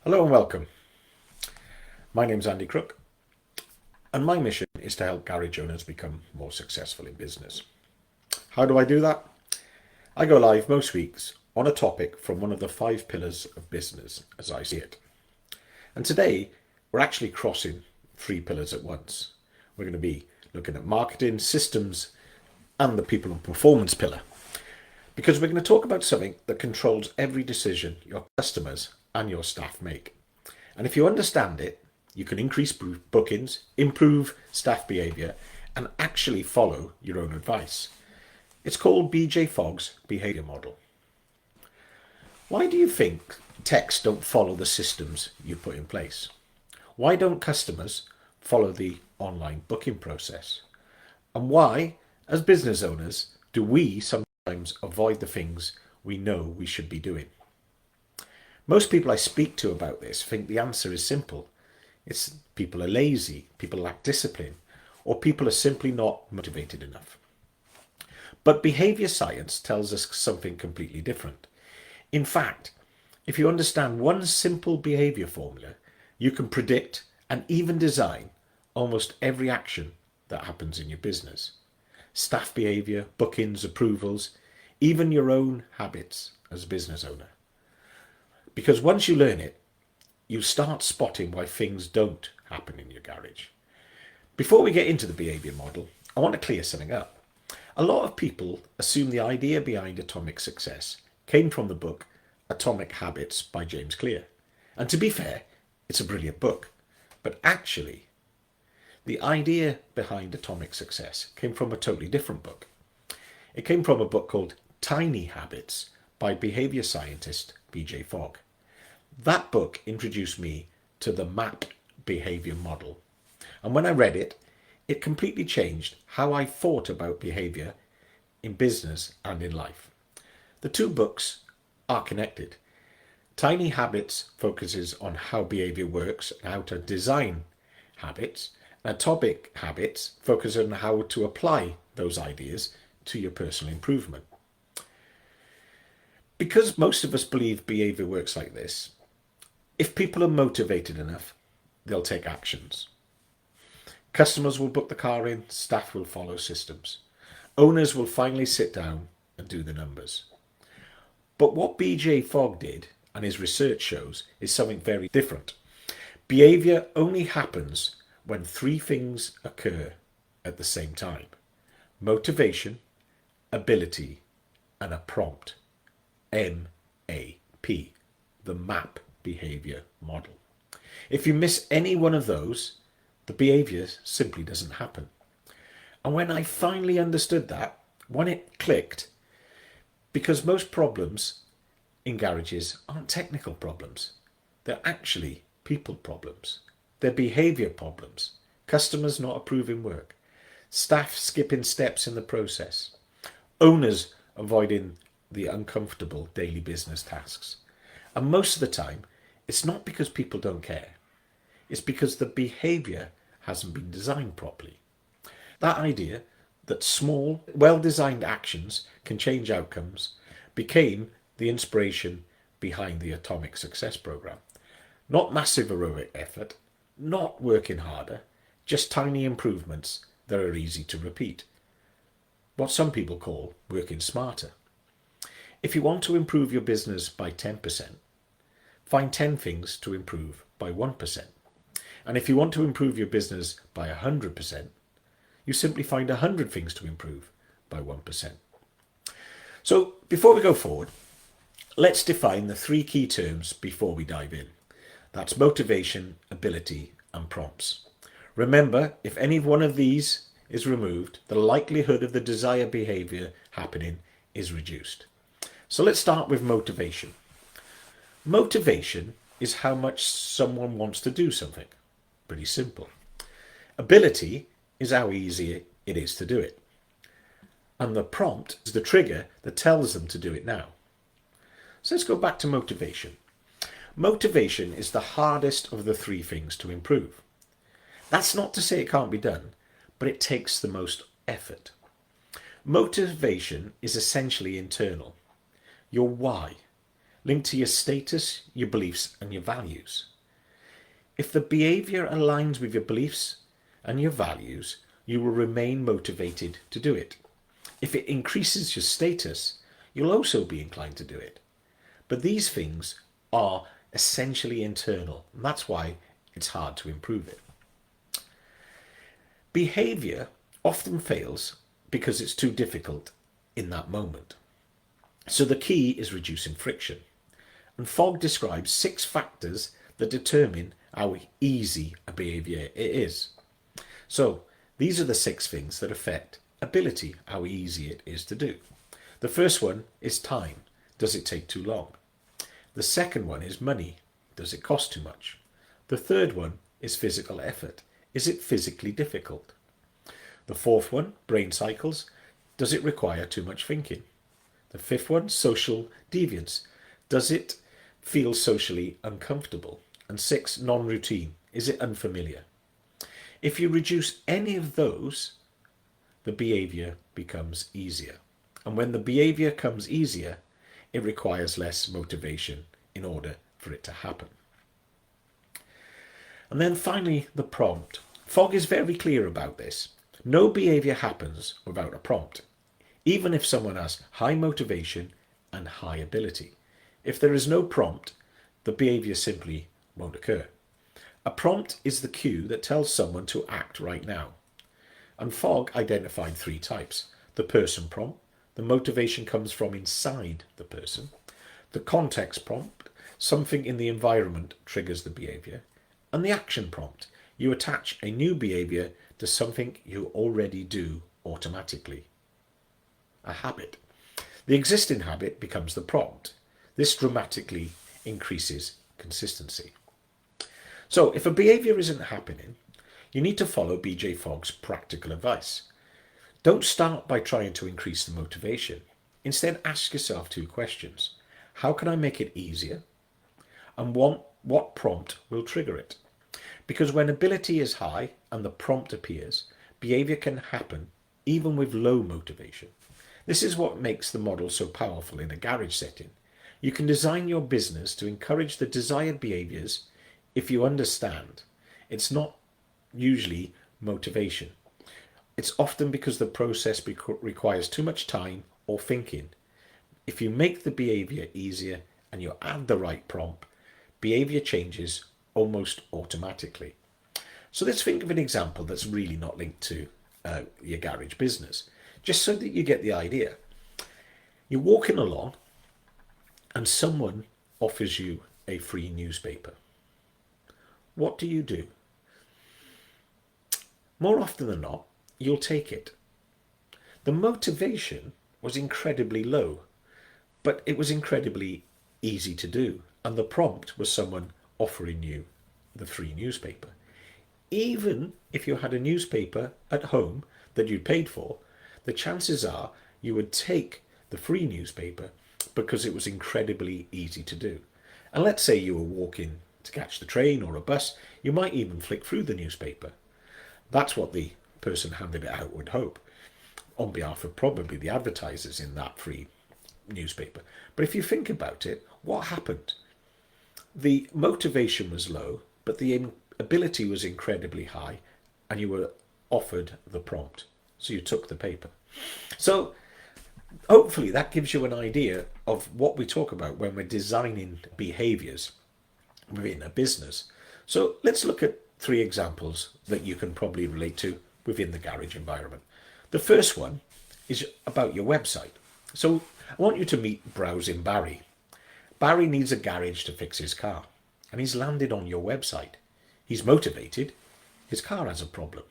Hello and welcome. My name's Andy Crook, and my mission is to help garage owners become more successful in business. How do I do that? I go live most weeks on a topic from one of the 5 pillars of business as I see it. And today, we're actually crossing 3 pillars at once. We're going to be looking at marketing, systems, and the people and performance pillar. Because we're going to talk about something that controls every decision your customers and your staff make. And if you understand it, you can increase bookings, improve staff behaviour, and actually follow your own advice. It's called BJ Fogg's Behaviour Model. Why do you think techs don't follow the systems you put in place? Why don't customers follow the online booking process? And why, as business owners, do we sometimes avoid the things we know we should be doing? Most people I speak to about this think the answer is simple. It's people are lazy, people lack discipline, or people are simply not motivated enough. But behaviour science tells us something completely different. In fact, if you understand one simple behaviour formula, you can predict and even design almost every action that happens in your business. Staff behaviour, bookings, approvals, even your own habits as a business owner. Because once you learn it, you start spotting why things don't happen in your garage. Before we get into the behaviour model, I want to clear something up. A lot of people assume the idea behind Atomic Success came from the book Atomic Habits by James Clear. And to be fair, it's a brilliant book. But actually, the idea behind Atomic Success came from a totally different book. It came from a book called Tiny Habits by behaviour scientist BJ Fogg. That book introduced me to the MAP Behaviour Model. And when I read it, it completely changed how I thought about behaviour in business and in life. The two books are connected. Tiny Habits focuses on how behaviour works and how to design habits. And Atomic Habits focuses on how to apply those ideas to your personal improvement. Because most of us believe behaviour works like this, if people are motivated enough, they'll take actions. Customers will book the car in, staff will follow systems. Owners will finally sit down and do the numbers. But what BJ Fogg did, and his research shows, is something very different. Behaviour only happens when 3 things occur at the same time: motivation, ability, and a prompt. MAP, the MAP Behaviour Model. If you miss any one of those, the behaviour simply doesn't happen. And when I finally understood that, when it clicked, because most problems in garages aren't technical problems, they're actually people problems. They're behaviour problems. Customers not approving work, staff skipping steps in the process, owners avoiding the uncomfortable daily business tasks. And most of the time, it's not because people don't care. It's because the behaviour hasn't been designed properly. That idea that small, well-designed actions can change outcomes became the inspiration behind the Atomic Success Program. Not massive heroic effort, not working harder, just tiny improvements that are easy to repeat. What some people call working smarter. If you want to improve your business by 10%, find 10 things to improve by 1%. And if you want to improve your business by 100%, you simply find 100 things to improve by 1%. So before we go forward, let's define the 3 key terms before we dive in. That's motivation, ability, and prompts. Remember, if any one of these is removed, the likelihood of the desired behaviour happening is reduced. So let's start with motivation. Motivation is how much someone wants to do something. Pretty simple. Ability is how easy it is to do it. And the prompt is the trigger that tells them to do it now. So let's go back to motivation. Motivation is the hardest of the 3 things to improve. That's not to say it can't be done, but it takes the most effort. Motivation is essentially internal. Your why. linked to your status, your beliefs and your values. If the behaviour aligns with your beliefs and your values, you will remain motivated to do it. If it increases your status, you'll also be inclined to do it. But these things are essentially internal, and that's why it's hard to improve it. Behaviour often fails because it's too difficult in that moment. So the key is reducing friction. And Fogg describes 6 factors that determine how easy a behaviour it is. So these are the 6 things that affect ability, how easy it is to do. The first one is time. Does it take too long? The second one is money. Does it cost too much? The third one is physical effort. Is it physically difficult? The fourth one, brain cycles. Does it require too much thinking? The fifth one, social deviance. Does it feel socially uncomfortable? And 6, non-routine. Is it unfamiliar? If you reduce any of those, the behaviour becomes easier. And when the behaviour comes easier, it requires less motivation in order for it to happen. And then finally, the prompt. Fogg is very clear about this. No behaviour happens without a prompt, even if someone has high motivation and high ability. If there is no prompt, the behaviour simply won't occur. A prompt is the cue that tells someone to act right now. And Fogg identified 3 types. The person prompt. The motivation comes from inside the person. The context prompt. Something in the environment triggers the behaviour. And the action prompt. You attach a new behaviour to something you already do automatically. A habit. The existing habit becomes the prompt. This dramatically increases consistency. So if a behaviour isn't happening, you need to follow BJ Fogg's practical advice. Don't start by trying to increase the motivation. Instead, ask yourself 2 questions. How can I make it easier? And what prompt will trigger it? Because when ability is high and the prompt appears, behaviour can happen even with low motivation. This is what makes the model so powerful in a garage setting. You can design your business to encourage the desired behaviours if you understand. It's not usually motivation. It's often because the process requires too much time or thinking. If you make the behaviour easier and you add the right prompt, behaviour changes almost automatically. So let's think of an example that's really not linked to your garage business, just so that you get the idea. You're walking along and someone offers you a free newspaper. What do? More often than not, you'll take it. The motivation was incredibly low, but it was incredibly easy to do. And the prompt was someone offering you the free newspaper. Even if you had a newspaper at home that you paid for, the chances are you would take the free newspaper because it was incredibly easy to do. And let's say you were walking to catch the train or a bus, you might even flick through the newspaper. That's what the person handing it out would hope, on behalf of probably the advertisers in that free newspaper. But if you think about it, what happened? The motivation was low, but the ability was incredibly high, and you were offered the prompt. So you took the paper. So hopefully that gives you an idea of what we talk about when we're designing behaviours within a business. So let's look at 3 examples that you can probably relate to within the garage environment. The first one is about your website. So I want you to meet Browsing Barry. Barry needs a garage to fix his car, and he's landed on your website. He's motivated. His car has a problem.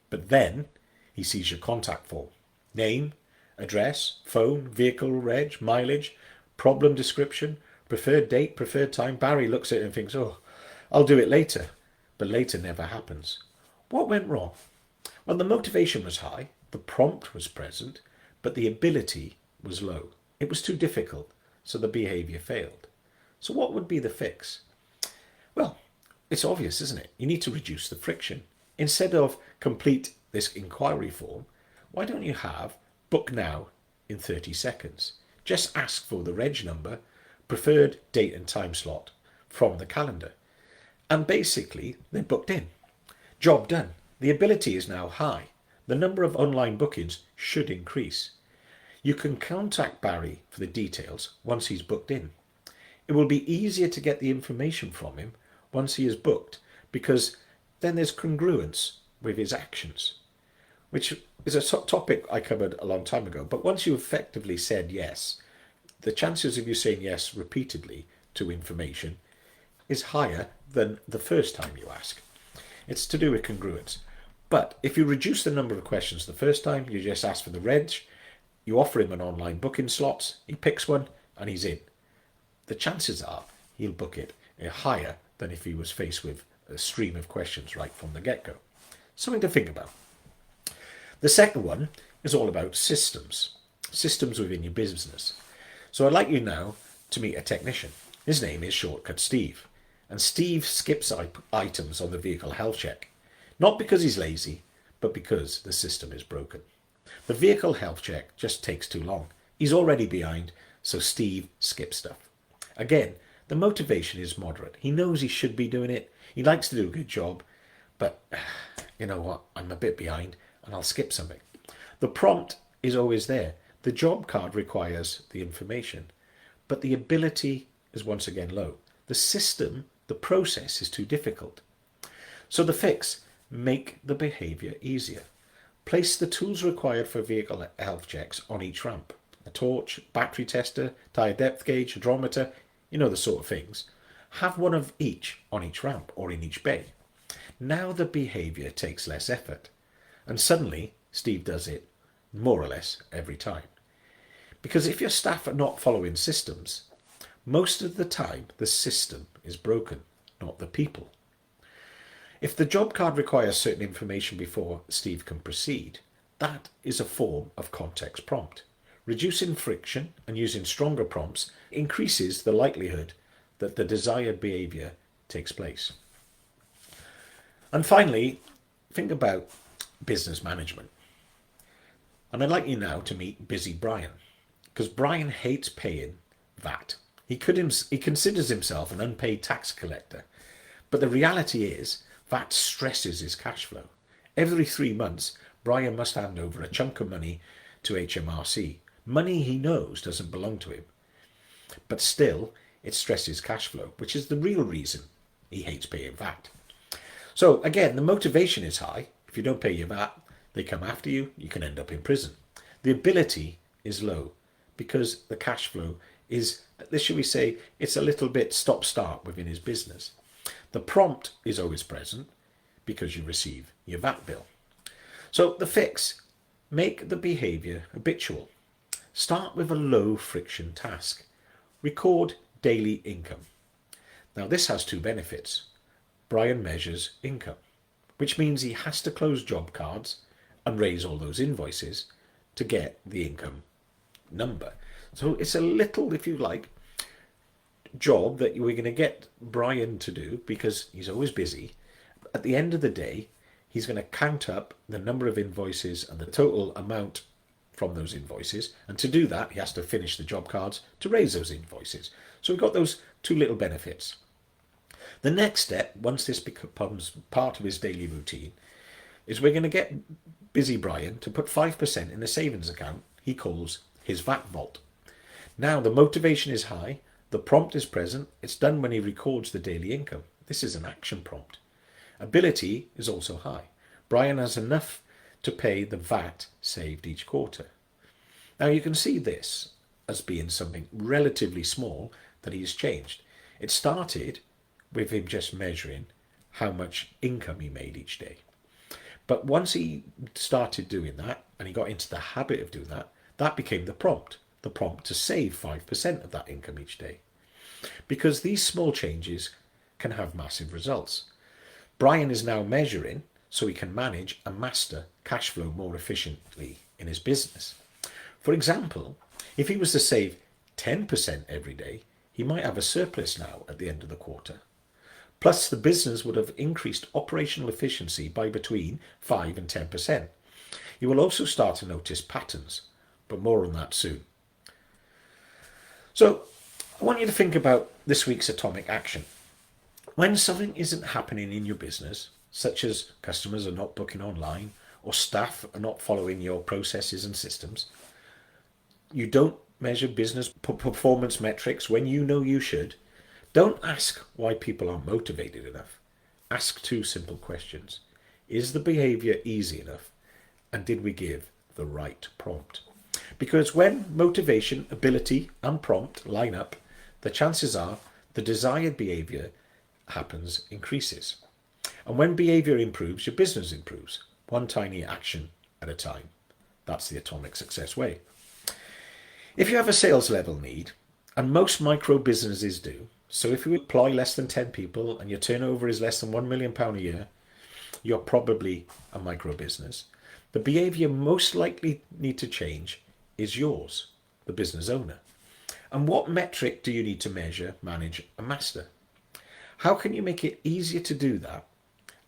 But then he sees your contact form. Name, address, phone, vehicle reg, mileage, problem description, preferred date, preferred time. Barry looks at it and thinks, oh, I'll do it later. But later never happens. What went wrong? Well, the motivation was high, the prompt was present, but the ability was low. It was too difficult, so the behaviour failed. So what would be the fix? Well, it's obvious, isn't it? You need to reduce the friction. Instead of complete this inquiry form, why don't you have book now in 30 seconds? Just ask for the reg number, preferred date and time slot from the calendar. And basically, they're booked in. Job done. The ability is now high. The number of online bookings should increase. You can contact Barry for the details once he's booked in. It will be easier to get the information from him once he is booked, because then there's congruence with his actions, which is a topic I covered a long time ago. But once you effectively said yes, the chances of you saying yes repeatedly to information is higher than the first time you ask. It's to do with congruence. But if you reduce the number of questions the first time, you just ask for the reg, you offer him an online booking slots, he picks one and he's in. The chances are he'll book it higher than if he was faced with a stream of questions right from the get-go. Something to think about. The second one is all about systems within your business. So I'd like you now to meet a technician. His name is Shortcut Steve. And Steve skips items on the vehicle health check, not because he's lazy, but because the system is broken. The vehicle health check just takes too long. He's already behind, so Steve skips stuff. Again, the motivation is moderate. He knows he should be doing it. He likes to do a good job, but you know what? I'm a bit behind and I'll skip something. The prompt is always there. The job card requires the information, but the ability is once again low. The system, the process is too difficult. So the fix, make the behaviour easier. Place the tools required for vehicle health checks on each ramp. A torch, battery tester, tyre depth gauge, hydrometer, you know, the sort of things. Have one of each on each ramp or in each bay. Now the behaviour takes less effort. And suddenly, Steve does it more or less every time. Because if your staff are not following systems, most of the time the system is broken, not the people. If the job card requires certain information before Steve can proceed, that is a form of context prompt. Reducing friction and using stronger prompts increases the likelihood that the desired behaviour takes place. And finally, think about business management. And I'd like you now to meet Busy Brian, because Brian hates paying VAT. He considers himself an unpaid tax collector, but the reality is VAT stresses his cash flow. Every 3 months, Brian must hand over a chunk of money to HMRC, money he knows doesn't belong to him. But still, it stresses cash flow, which is the real reason he hates paying VAT. So again, the motivation is high. If you don't pay your VAT, they come after you, you can end up in prison. The ability is low because the cash flow is, shall we say, it's a little bit stop-start within his business. The prompt is always present because you receive your VAT bill. So the fix, make the behaviour habitual. Start with a low friction task. Record daily income. Now this has 2 benefits. Brian measures income, which means he has to close job cards and raise all those invoices to get the income number. So it's a little, if you like, job that we're going to get Brian to do because he's always busy. At the end of the day, he's going to count up the number of invoices and the total amount from those invoices. And to do that, he has to finish the job cards to raise those invoices. So we've got those 2 little benefits. The next step, once this becomes part of his daily routine, is we're going to get Busy Brian to put 5% in a savings account he calls his VAT Vault. Now the motivation is high, the prompt is present, it's done when he records the daily income. This is an action prompt. Ability is also high. Brian has enough to pay the VAT saved each quarter. Now you can see this as being something relatively small that he's changed. It started with him just measuring how much income he made each day. But once he started doing that and he got into the habit of doing that, that became the prompt to save 5% of that income each day. Because these small changes can have massive results. Brian is now measuring so he can manage and master cash flow more efficiently in his business. For example, if he was to save 10% every day, he might have a surplus now at the end of the quarter. Plus, the business would have increased operational efficiency by between 5 and 10%. You will also start to notice patterns, but more on that soon. So, I want you to think about this week's atomic action. When something isn't happening in your business, such as customers are not booking online or staff are not following your processes and systems, you don't measure business performance metrics when you know you should, don't ask why people aren't motivated enough. Ask two simple questions. Is the behaviour easy enough? And did we give the right prompt? Because when motivation, ability and prompt line up, the chances are the desired behaviour increases. And when behaviour improves, your business improves. One tiny action at a time. That's the atomic success way. If you have a sales level need, and most micro businesses do, so if you employ less than 10 people and your turnover is less than £1 million a year, you're probably a micro business. The behaviour most likely need to change is yours, the business owner. And what metric do you need to measure, manage and master? How can you make it easier to do that?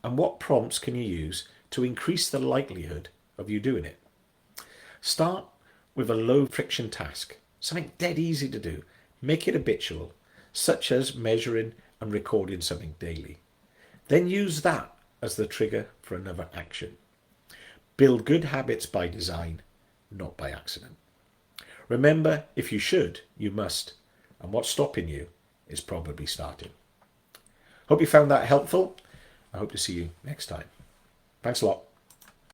And what prompts can you use to increase the likelihood of you doing it? Start with a low friction task, something dead easy to do. Make it habitual, such as measuring and recording something daily. Then use that as the trigger for another action. Build good habits by design, not by accident. Remember, if you should, you must. And what's stopping you is probably starting. Hope you found that helpful. I hope to see you next time. Thanks a lot.